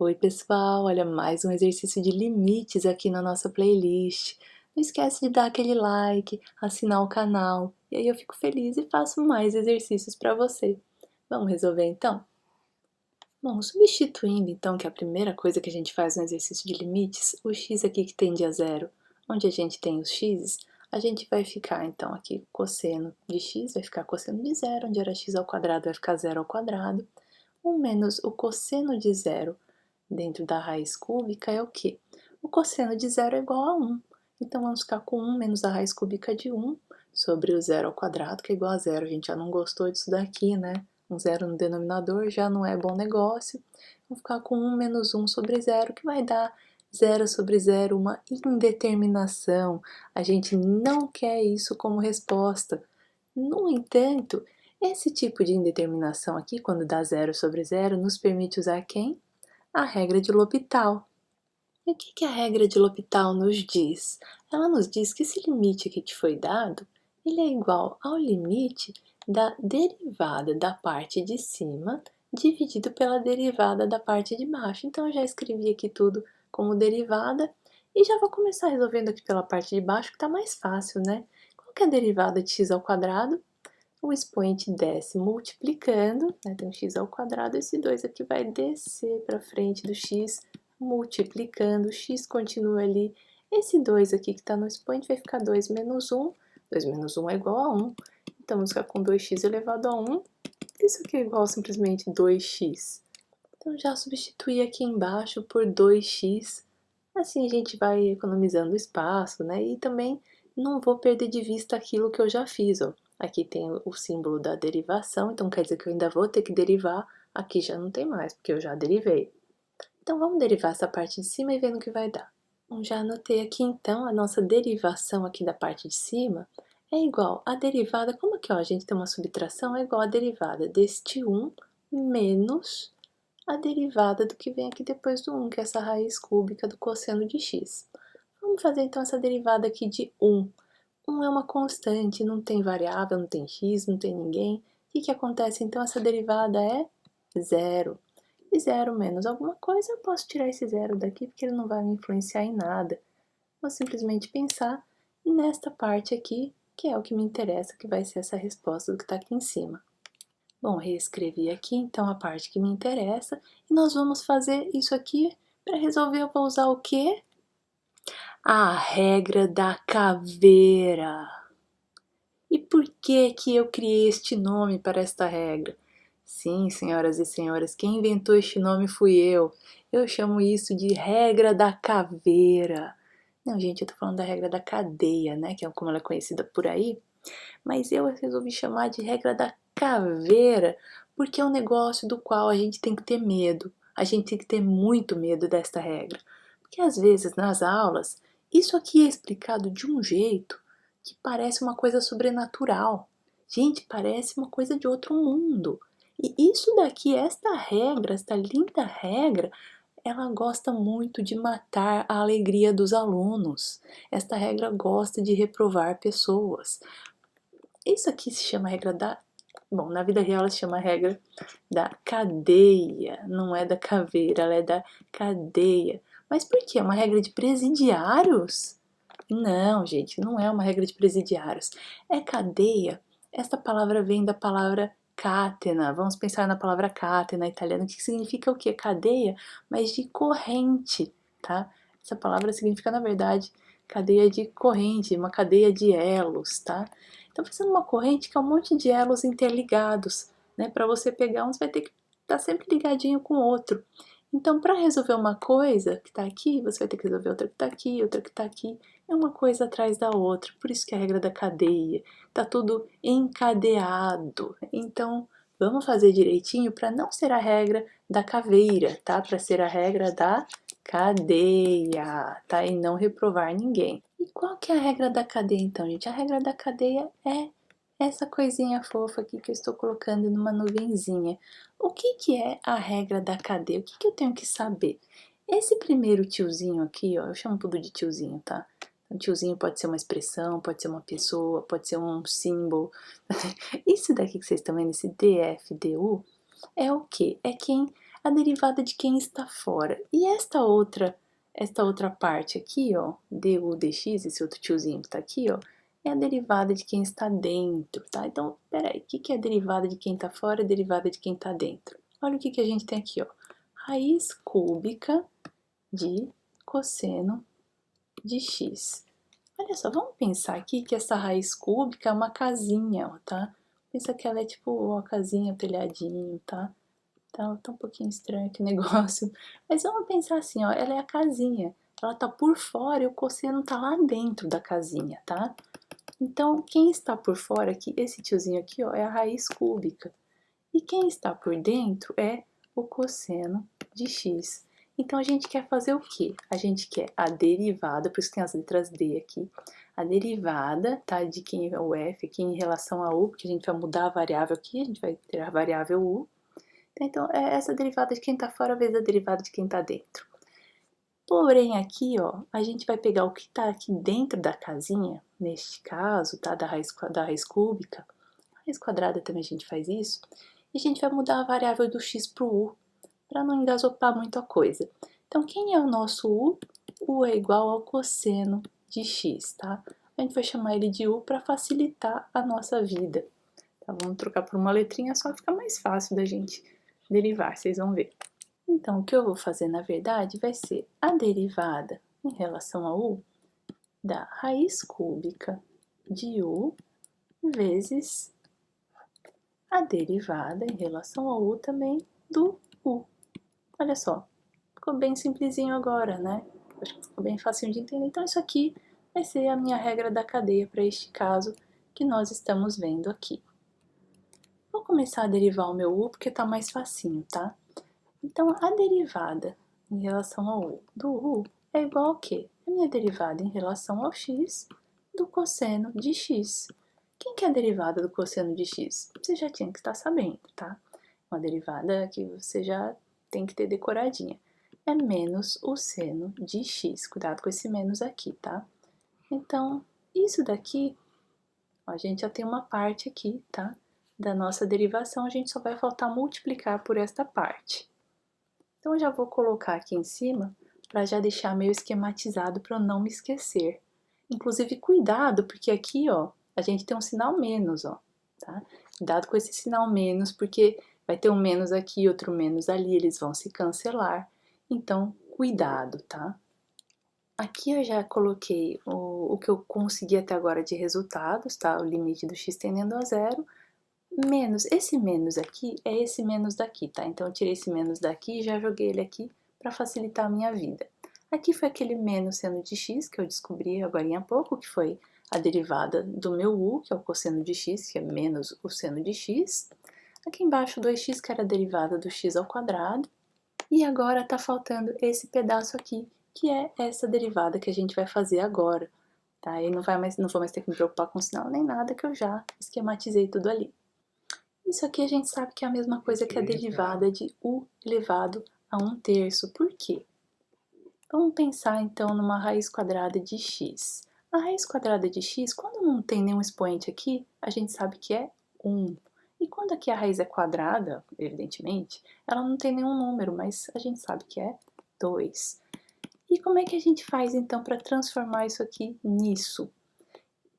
Oi pessoal, olha mais um exercício de limites aqui na nossa playlist. Não esquece de dar aquele like, assinar o canal, e aí eu fico feliz e faço mais exercícios para você. Vamos resolver então? Bom, substituindo então, que é a primeira coisa que a gente faz no exercício de limites, o x aqui que tende a zero, onde a gente tem os x's, a gente vai ficar então aqui cosseno de x vai ficar cosseno de zero, onde era x ao quadrado vai ficar zero ao quadrado, 1 menos o cosseno de zero dentro da raiz cúbica é o quê? O cosseno de zero é igual a 1. Então, vamos ficar com 1 menos a raiz cúbica de 1 sobre o zero ao quadrado, que é igual a zero. A gente já não gostou disso daqui, né? Um zero no denominador já não é bom negócio. Vamos ficar com 1 menos 1 sobre zero, que vai dar 0 sobre zero, uma indeterminação. A gente não quer isso como resposta. No entanto, esse tipo de indeterminação aqui, quando dá 0 sobre zero, nos permite usar quem? A regra de L'Hopital. E o que a regra de L'Hopital nos diz? Ela nos diz que esse limite aqui que foi dado, ele é igual ao limite da derivada da parte de cima dividido pela derivada da parte de baixo. Então, eu já escrevi aqui tudo como derivada e já vou começar resolvendo aqui pela parte de baixo, que está mais fácil, né? Qual que é a derivada de x ao quadrado? O expoente desce multiplicando, né, tem um x ao quadrado, esse 2 aqui vai descer para frente do x, multiplicando, o x continua ali, esse 2 aqui que está no expoente vai ficar 2 menos 1, 2 menos 1 é igual a 1, então vamos ficar com 2x elevado a 1, isso aqui é igual a simplesmente 2x. Então já substitui aqui embaixo por 2x, assim a gente vai economizando espaço, né, e também não vou perder de vista aquilo que eu já fiz, ó. Aqui tem o símbolo da derivação, então quer dizer que eu ainda vou ter que derivar, aqui já não tem mais, porque eu já derivei. Então vamos derivar essa parte de cima e ver no que vai dar. Bom, já anotei aqui então a nossa derivação aqui da parte de cima é igual a derivada, como aqui ó, a gente tem uma subtração, é igual a derivada deste 1 menos a derivada do que vem aqui depois do 1, que é essa raiz cúbica do cosseno de x. Vamos fazer então essa derivada aqui de 1. 1 é uma constante, não tem variável, não tem x, não tem ninguém. O que acontece então? Essa derivada é zero. E 0 menos alguma coisa, eu posso tirar esse zero daqui porque ele não vai me influenciar em nada. Vou simplesmente pensar nesta parte aqui, que é o que me interessa, que vai ser essa resposta do que está aqui em cima. Bom, reescrevi aqui então a parte que me interessa e nós vamos fazer isso aqui. Para resolver eu vou usar o quê? A regra da caveira. E por que que eu criei este nome para esta regra? Sim, senhoras e senhores, quem inventou este nome fui eu. Eu chamo isso de regra da caveira. Não, gente, eu tô falando da regra da cadeia, né, que é como ela é conhecida por aí. Mas eu resolvi chamar de regra da caveira, porque é um negócio do qual a gente tem que ter medo. A gente tem que ter muito medo desta regra. Porque às vezes nas aulas, isso aqui é explicado de um jeito que parece uma coisa sobrenatural. Gente, parece uma coisa de outro mundo. E isso daqui, esta regra, esta linda regra, ela gosta muito de matar a alegria dos alunos. Esta regra gosta de reprovar pessoas. Isso aqui se chama regra da... Bom, na vida real ela se chama regra da cadeia, não é da caveira, ela é da cadeia. Mas por quê? É uma regra de presidiários? Não, gente, não é uma regra de presidiários. É cadeia. Esta palavra vem da palavra catena. Vamos pensar na palavra catena italiana, que significa o quê? Cadeia, mas de corrente, tá? Essa palavra significa, na verdade, cadeia de corrente, uma cadeia de elos, tá? Então, pensando numa corrente que é um monte de elos interligados, né? Para você pegar um, você vai ter que estar sempre ligadinho com o outro. Então, para resolver uma coisa que está aqui, você vai ter que resolver outra que está aqui, outra que está aqui. É uma coisa atrás da outra. Por isso que é a regra da cadeia. Está tudo encadeado. Então, vamos fazer direitinho para não ser a regra da caveira, tá? Para ser a regra da cadeia, tá? E não reprovar ninguém. E qual que é a regra da cadeia então, gente? A regra da cadeia é essa coisinha fofa aqui que eu estou colocando numa nuvenzinha. O que é a regra da cadeia? O que eu tenho que saber? Esse primeiro tiozinho aqui, ó, eu chamo tudo de tiozinho, tá? Um tiozinho pode ser uma expressão, pode ser uma pessoa, pode ser um símbolo. Isso daqui que vocês estão vendo, esse DFDU, é o quê? É quem a derivada de quem está fora. E esta outra parte aqui, ó, du dx, esse outro tiozinho que tá aqui, ó, é a derivada de quem está dentro, tá? Então, peraí, o que é a derivada de quem tá fora e a derivada de quem tá dentro? Olha o que a gente tem aqui, ó. Raiz cúbica de cosseno de x. Olha só, vamos pensar aqui que essa raiz cúbica é uma casinha, ó, tá? Pensa que ela é tipo uma casinha, telhadinho, tá? Tá um pouquinho estranho aqui o negócio. Mas vamos pensar assim, ó, ela é a casinha. Ela tá por fora e o cosseno tá lá dentro da casinha, tá? Então, quem está por fora aqui, esse tiozinho aqui, ó, é a raiz cúbica. E quem está por dentro é o cosseno de x. Então, a gente quer fazer o quê? A gente quer a derivada, por isso que tem as letras D aqui, a derivada, tá, de quem é o f aqui em relação a u, porque a gente vai mudar a variável aqui, a gente vai ter a variável u. Então, é essa derivada de quem está fora vezes a derivada de quem está dentro. Porém, aqui, ó, a gente vai pegar o que está aqui dentro da casinha, neste caso, tá, da raiz cúbica, raiz quadrada também a gente faz isso, e a gente vai mudar a variável do x para o u, para não engasopar muito a coisa. Então, quem é o nosso u? U é igual ao cosseno de x, tá? A gente vai chamar ele de u para facilitar a nossa vida. Tá? Vamos trocar por uma letrinha só, fica mais fácil da gente derivar, vocês vão ver. Então, o que eu vou fazer, na verdade, vai ser a derivada em relação a u da raiz cúbica de u vezes a derivada em relação ao u também do u. Olha só, ficou bem simplesinho agora, né? Acho que ficou bem facinho de entender. Então, isso aqui vai ser a minha regra da cadeia para este caso que nós estamos vendo aqui. Vou começar a derivar o meu u porque tá mais facinho, tá? Então, a derivada em relação ao u do u é igual ao quê? A minha derivada em relação ao x do cosseno de x. Quem que é a derivada do cosseno de x? Você já tinha que estar sabendo, tá? Uma derivada que você já tem que ter decoradinha. É menos o seno de x. Cuidado com esse menos aqui, tá? Então, isso daqui, ó, a gente já tem uma parte aqui, tá? Da nossa derivação, a gente só vai faltar multiplicar por esta parte. Então, eu já vou colocar aqui em cima para já deixar meio esquematizado para eu não me esquecer. Inclusive, cuidado, porque aqui, ó, a gente tem um sinal menos, ó, tá? Cuidado com esse sinal menos, porque vai ter um menos aqui, outro menos ali, eles vão se cancelar. Então, cuidado, tá? Aqui eu já coloquei o que eu consegui até agora de resultados, tá? O limite do x tendendo a zero. Menos, esse menos aqui é esse menos daqui, tá? Então, eu tirei esse menos daqui e já joguei ele aqui para facilitar a minha vida. Aqui foi aquele menos seno de x que eu descobri agora há pouco, que foi a derivada do meu u, que é o cosseno de x, que é menos o seno de x. Aqui embaixo, 2x, que era a derivada do x ao quadrado. E agora tá faltando esse pedaço aqui, que é essa derivada que a gente vai fazer agora, tá? E não vou mais ter que me preocupar com sinal nem nada, que eu já esquematizei tudo ali. Isso aqui a gente sabe que é a mesma coisa que a derivada de u elevado a 1/3. Por quê? Vamos pensar então numa raiz quadrada de x. A raiz quadrada de x, quando não tem nenhum expoente aqui, a gente sabe que é 1. E quando aqui a raiz é quadrada, evidentemente, ela não tem nenhum número, mas a gente sabe que é 2. E como é que a gente faz então para transformar isso aqui nisso?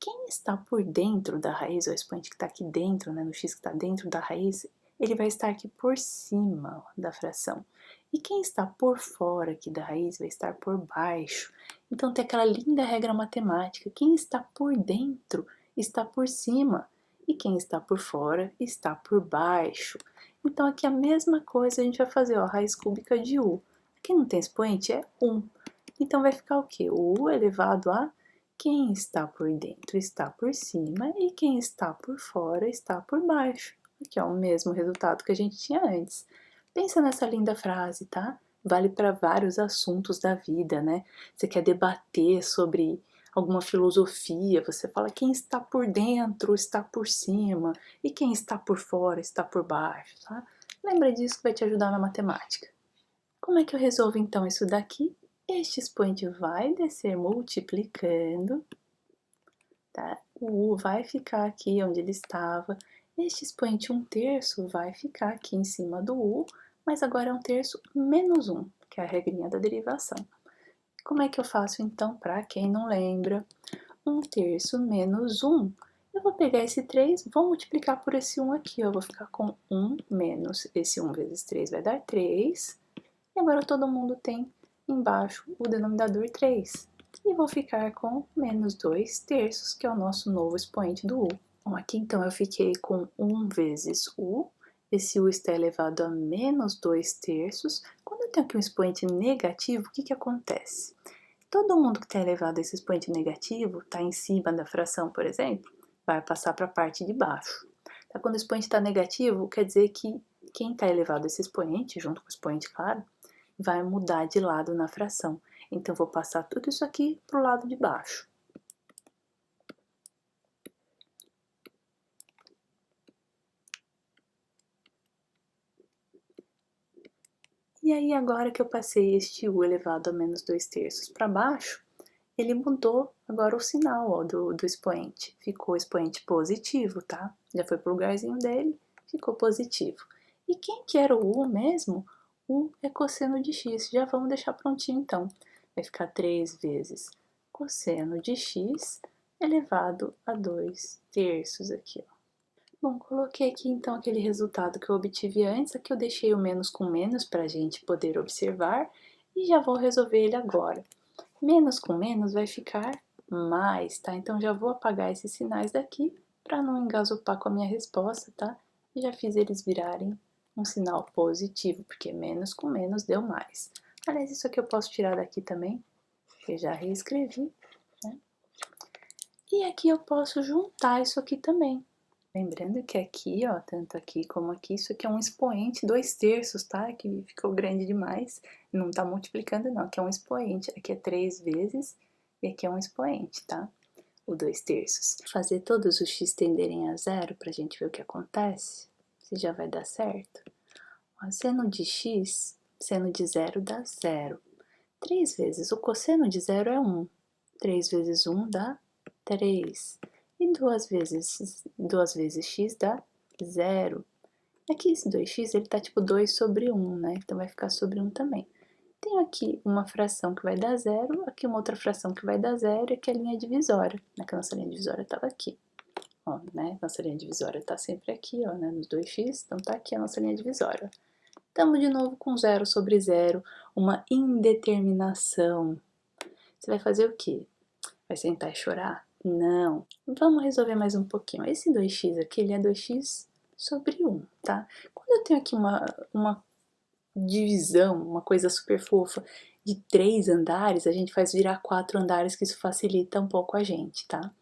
Quem está por dentro da raiz, o expoente que está aqui dentro, né, no x que está dentro da raiz, ele vai estar aqui por cima da fração. E quem está por fora aqui da raiz vai estar por baixo. Então tem aquela linda regra matemática, quem está por dentro está por cima, e quem está por fora está por baixo. Então aqui a mesma coisa a gente vai fazer, ó, raiz cúbica de u. Aqui não tem expoente, é 1. Então vai ficar o quê? O u elevado a quem está por dentro está por cima e quem está por fora está por baixo. Aqui é o mesmo resultado que a gente tinha antes. Pensa nessa linda frase, tá? Vale para vários assuntos da vida, né? Você quer debater sobre alguma filosofia, você fala quem está por dentro está por cima e quem está por fora está por baixo, tá? Lembra disso que vai te ajudar na matemática. Como é que eu resolvo então isso daqui? Este expoente vai descer multiplicando, tá? O u vai ficar aqui onde ele estava. Este expoente 1/3 vai ficar aqui em cima do u, mas agora é 1/3 menos 1, que é a regrinha da derivação. Como é que eu faço então, para quem não lembra? 1/3 menos 1, eu vou pegar esse 3, vou multiplicar por esse 1 aqui, eu vou ficar com 1 menos esse 1 vezes 3 vai dar 3, e agora todo mundo tem embaixo o denominador 3. E vou ficar com menos 2/3, que é o nosso novo expoente do u. Bom, aqui então eu fiquei com 1 vezes u, esse u está elevado a menos 2/3. Quando eu tenho aqui um expoente negativo, o que que acontece? Todo mundo que está elevado a esse expoente negativo, está em cima da fração, por exemplo, vai passar para a parte de baixo. Então, quando o expoente está negativo, quer dizer que quem está elevado a esse expoente, junto com o expoente, claro, vai mudar de lado na fração. Então, vou passar tudo isso aqui para o lado de baixo. E aí, agora que eu passei este u elevado a menos 2/3 para baixo, ele mudou agora o sinal ó, do expoente. Ficou expoente positivo, tá? Já foi pro lugarzinho dele, ficou positivo. E quem que era o u mesmo? U é cosseno de x. Já vamos deixar prontinho então. Vai ficar 3 vezes cosseno de x elevado a 2/3 aqui, ó. Bom, coloquei aqui então aquele resultado que eu obtive antes, aqui eu deixei o menos com menos para a gente poder observar e já vou resolver ele agora. Menos com menos vai ficar mais, tá? Então já vou apagar esses sinais daqui para não engasopar com a minha resposta, tá? E já fiz eles virarem um sinal positivo, porque menos com menos deu mais. Aliás, isso aqui eu posso tirar daqui também, porque já reescrevi, né? E aqui eu posso juntar isso aqui também. Lembrando que aqui, ó, tanto aqui como aqui, isso aqui é um expoente 2/3, tá? Que ficou grande demais, não tá multiplicando não, aqui é um expoente, aqui é 3 vezes e aqui é um expoente, tá? O 2/3. Fazer todos os x tenderem a zero pra gente ver o que acontece, se já vai dar certo. Ó, seno de x, seno de zero dá zero. 3 vezes o cosseno de zero é 1. 3 vezes 1 dá 3. E 2 vezes x dá 0. Aqui esse 2x, ele tá tipo 2 sobre 1, né? Então vai ficar sobre 1 também. Tenho aqui uma fração que vai dar 0, aqui uma outra fração que vai dar 0, e aqui a linha divisória, né? Que a nossa linha divisória tava aqui. Ó, né? Nossa linha divisória tá sempre aqui, ó, né? Nos 2x, então tá aqui a nossa linha divisória. Estamos de novo com 0 sobre 0, uma indeterminação. Você vai fazer o quê? Vai sentar e chorar? Não. Vamos resolver mais um pouquinho. Esse 2x aqui, ele é 2x sobre 1, tá? Quando eu tenho aqui uma divisão, uma coisa super fofa, de 3 andares, a gente faz virar 4 andares, que isso facilita um pouco a gente, tá?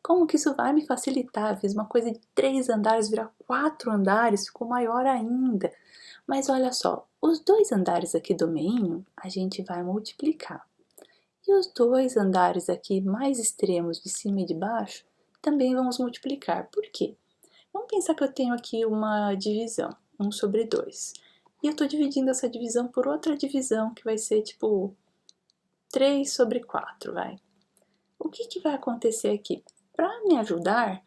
Como que isso vai me facilitar? Fiz uma coisa de 3 andares virar 4 andares, ficou maior ainda. Mas olha só, os 2 andares aqui do meinho, a gente vai multiplicar. E os 2 andares aqui mais extremos, de cima e de baixo, também vamos multiplicar. Por quê? Vamos pensar que eu tenho aqui uma divisão, 1 sobre 2. E eu estou dividindo essa divisão por outra divisão, que vai ser tipo 3 sobre 4, vai. O que que vai acontecer aqui? Para me ajudar,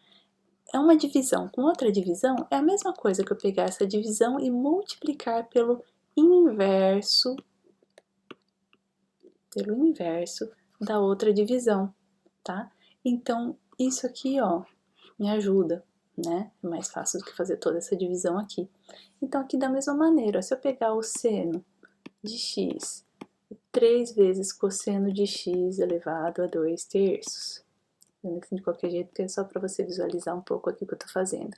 é uma divisão com outra divisão, é a mesma coisa que eu pegar essa divisão e multiplicar pelo inverso da outra divisão, tá? Então, isso aqui, ó, me ajuda, né? É mais fácil do que fazer toda essa divisão aqui. Então, aqui da mesma maneira, se eu pegar o seno de x, 3 vezes cosseno de x elevado a 2/3, vendo que de qualquer jeito, porque é só para você visualizar um pouco aqui o que eu tô fazendo.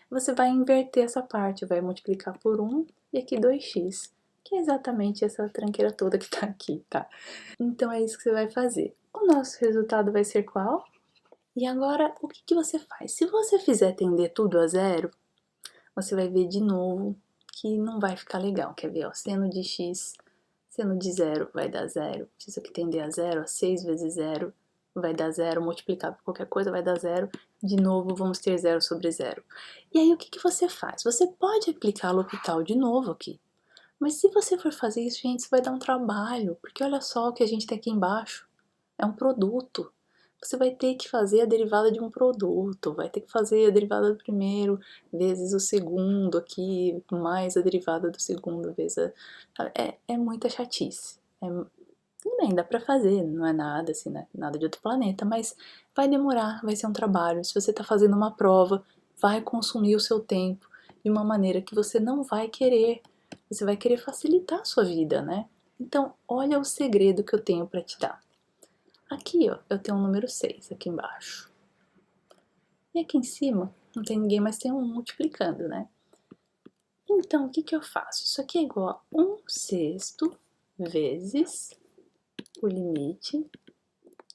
Você vai inverter essa parte, vai multiplicar por 1 e aqui 2x, que é exatamente essa tranqueira toda que tá aqui, tá? Então é isso que você vai fazer. O nosso resultado vai ser qual? E agora, o que que você faz? Se você fizer tender tudo a zero, você vai ver de novo que não vai ficar legal. Quer ver, ó, seno de x, seno de zero vai dar zero. Se isso aqui tender a zero, ó, 6 vezes zero vai dar zero, multiplicar por qualquer coisa vai dar zero. De novo, vamos ter zero sobre zero. E aí, o que que você faz? Você pode aplicar L'Hopital de novo aqui. Mas se você for fazer isso, gente, isso vai dar um trabalho. Porque olha só o que a gente tem aqui embaixo. É um produto. você vai ter que fazer a derivada de um produto, vai ter que fazer a derivada do primeiro vezes o segundo aqui, mais a derivada do segundo vezes é muita chatice. Tudo bem, dá pra fazer, não é nada assim, né? Nada de outro planeta, mas vai demorar, vai ser um trabalho. Se você tá fazendo uma prova, vai consumir o seu tempo de uma maneira que você não vai querer. Você vai querer facilitar a sua vida, né? Então, olha o segredo que eu tenho pra te dar. Aqui, ó, eu tenho um número 6 aqui embaixo. E aqui em cima não tem ninguém, mas tem um multiplicando, né? Então, o que que eu faço? Isso aqui é igual a 1/6 vezes o limite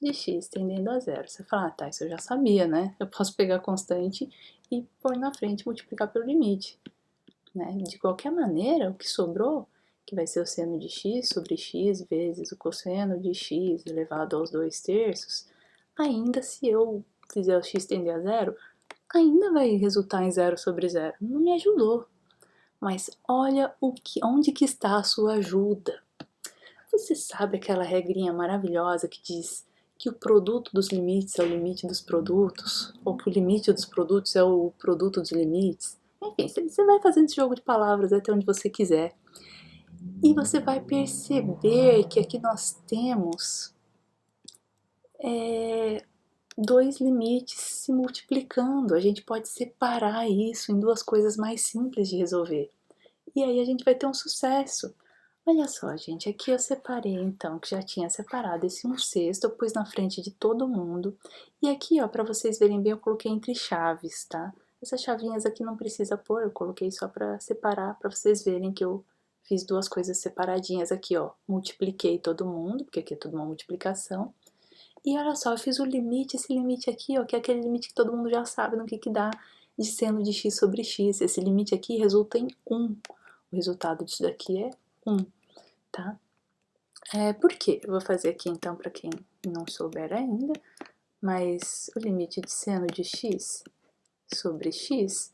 de x tendendo a zero. Você fala, ah, tá, isso eu já sabia, né? Eu posso pegar a constante e pôr na frente e multiplicar pelo limite, né? De qualquer maneira, o que sobrou, que vai ser o seno de x sobre x vezes o cosseno de x elevado aos 2/3, ainda se eu fizer o x tender a zero, ainda vai resultar em 0 sobre 0. Não me ajudou. Mas olha onde que está a sua ajuda. Você sabe aquela regrinha maravilhosa que diz que o produto dos limites é o limite dos produtos? Ou que o limite dos produtos é o produto dos limites? Enfim, você vai fazendo esse jogo de palavras até onde você quiser. E você vai perceber que aqui nós temos dois limites se multiplicando. A gente pode separar isso em duas coisas mais simples de resolver. E aí a gente vai ter um sucesso. Olha só, gente, aqui eu separei então, que já tinha separado esse 1/6, eu pus na frente de todo mundo. E aqui, ó, pra vocês verem bem, eu coloquei entre chaves, tá? Essas chavinhas aqui não precisa pôr, eu coloquei só pra separar, pra vocês verem que eu fiz duas coisas separadinhas aqui, ó. Multipliquei todo mundo, porque aqui é tudo uma multiplicação. E olha só, eu fiz o limite, esse limite aqui, ó, que é aquele limite que todo mundo já sabe no que dá de seno de x sobre x. Esse limite aqui resulta em 1. O resultado disso daqui é 1, tá? Por quê? Eu vou fazer aqui então para quem não souber ainda, mas o limite de seno de x sobre x,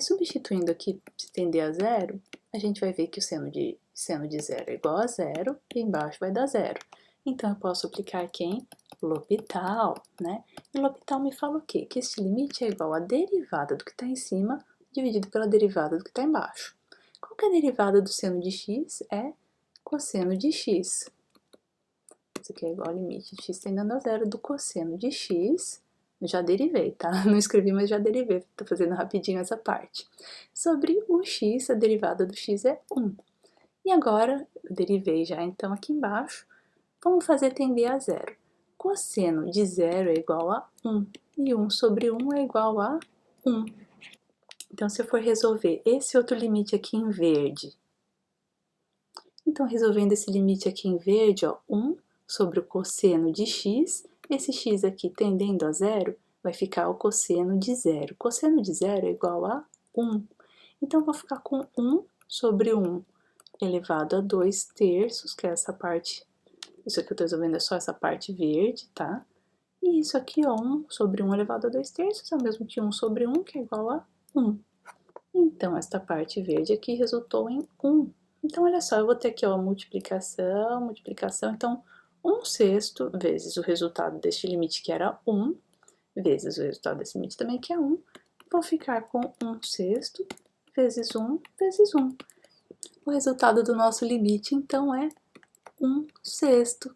substituindo aqui, se tender a zero, a gente vai ver que o seno de zero é igual a zero e embaixo vai dar zero. Então eu posso aplicar quem? L'Hopital, né? E L'Hopital me fala o quê? Que esse limite é igual à derivada do que está em cima dividido pela derivada do que está embaixo. Qual que é a derivada do seno de x? É cosseno de x. Isso aqui é igual ao limite de x tendendo a zero do cosseno de x. Eu já derivei, tá? Não escrevi, mas já derivei. Tô fazendo rapidinho essa parte. Sobre o x, a derivada do x é 1. E agora, eu derivei já então aqui embaixo. Vamos fazer tender a zero. Cosseno de zero é igual a 1. E 1 sobre 1 é igual a 1. Então, se eu for resolver esse outro limite aqui em verde, então, resolvendo esse limite aqui em verde, ó, 1 sobre o cosseno de x, esse x aqui tendendo a zero, vai ficar o cosseno de zero. Cosseno de zero é igual a 1. Então, eu vou ficar com 1 sobre 1 elevado a 2/3, que é essa parte, isso aqui eu tô resolvendo é só essa parte verde, tá? E isso aqui, ó, 1 sobre 1 elevado a 2/3, é o mesmo que 1 sobre 1, que é igual a 1. Então, esta parte verde aqui resultou em 1. Então, olha só, eu vou ter aqui, ó, multiplicação, multiplicação. Então, 1/6 vezes o resultado deste limite, que era 1, vezes o resultado desse limite também, que é 1. Vou ficar com 1/6 vezes 1 vezes 1. O resultado do nosso limite, então, é 1/6.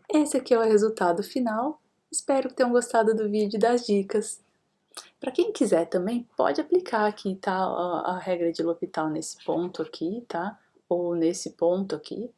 Esse aqui é o resultado final. Espero que tenham gostado do vídeo e das dicas. Para quem quiser também, pode aplicar aqui, tá? A regra de L'Hopital nesse ponto aqui, tá? Ou nesse ponto aqui.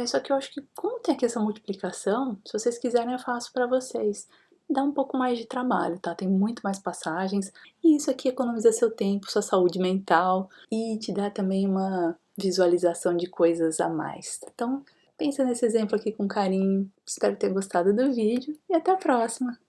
Só que eu acho que, como tem aqui essa multiplicação, se vocês quiserem eu faço para vocês. Dá um pouco mais de trabalho, tá? Tem muito mais passagens. E isso aqui economiza seu tempo, sua saúde mental e te dá também uma visualização de coisas a mais. Então, pensa nesse exemplo aqui com carinho. Espero ter gostado do vídeo e até a próxima!